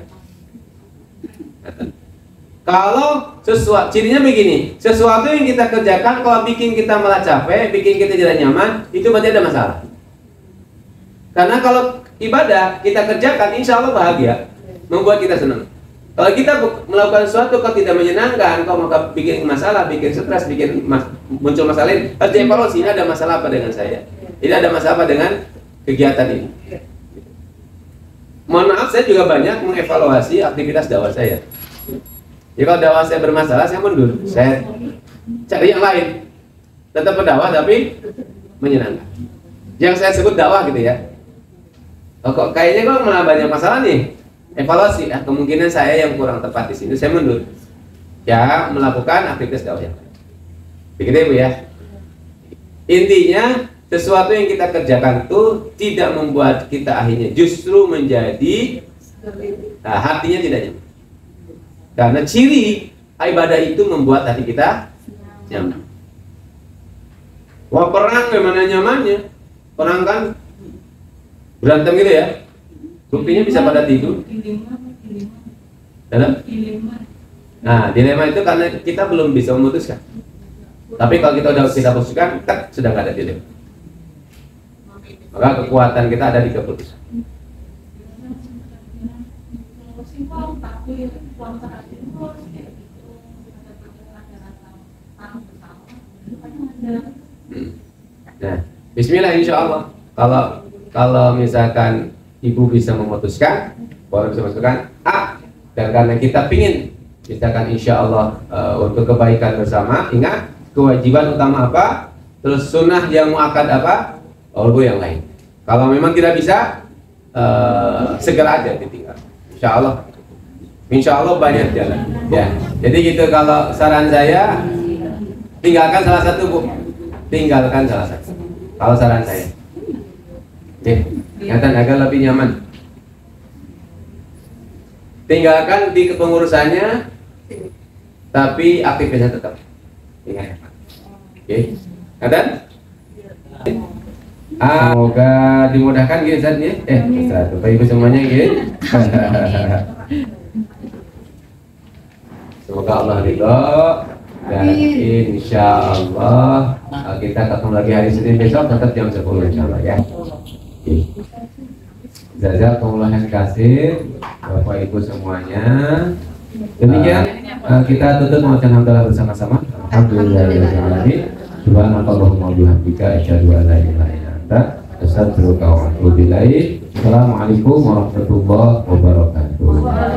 Kalau sesuatu, cirinya begini, sesuatu yang kita kerjakan kalau bikin kita malah capek, bikin kita tidak nyaman, itu berarti ada masalah. Karena kalau ibadah kita kerjakan, insya Allah bahagia, membuat kita senang. Kalau kita melakukan sesuatu kalau tidak menyenangkan, kalau maka bikin masalah, bikin stres, muncul masalah lain, harus dievaluasi, ini ada masalah apa dengan saya? Ini ada masalah apa dengan kegiatan ini? Mohon maaf, saya juga banyak mengevaluasi aktivitas dakwah saya. Jadi kalau dakwah saya bermasalah, saya mundur, saya cari yang lain. Tetap berdakwah tapi menyenangkan. Yang saya sebut dakwah gitu ya. Oh, kok kayaknya kok malah banyak masalah nih. Evaluasi, kemungkinan saya yang kurang tepat di sini, saya mundur. Ya, melakukan aktivitas dakwah yang lain. Begitu ya Bu ya. Intinya sesuatu yang kita kerjakan itu tidak membuat kita akhirnya justru menjadi hatinya tidak nyaman. Karena ciri ibadah itu membuat hati kita nyaman. Wah perang gimana nyamannya? Perang kan berantem gitu ya. Buktinya bisa pada tidur. Nah dilema itu karena kita belum bisa memutuskan. Tapi kalau kita putuskan, sudah nggak ada dilema. Maka kekuatan kita ada di keputusan. Nah, Bismillah insya Allah. Kalau misalkan ibu bisa memutuskan, baru bisa memutuskan dan karena kita pingin, misalkan insya Allah untuk kebaikan bersama, ingat kewajiban utama apa, terus sunnah yang muakkad apa, lalu yang lain. Kalau memang tidak bisa, segera aja ditinggal. Insya Allah banyak jalan. Ya, jadi gitu kalau saran saya, tinggalkan salah satu Bu, tinggalkan salah satu. Kalau saran saya, ingatan agar lebih nyaman. Tinggalkan di kepengurusannya, tapi aktivitasnya tetap. Ingat. Oke, ingatan. Semoga dimudahkan gitu Ustaz ya. Ustaz, Bapak Ibu semuanya gitu. Semoga Allah ridho dan insya Allah kita ketemu lagi hari Senin besok tetap jam 10 insya Allah ya. Jazakumullah khairan Bapak Ibu semuanya. Demikian kita tutup membacakan hamdalah bersama-sama. Alhamdulillahirobbilalamin. Subhanakallahumma wabihamdika asyhadu an la ilaha illa anta astaghfiruka wa atubu ilaik. Assalamualaikum warahmatullahi wabarakatuh.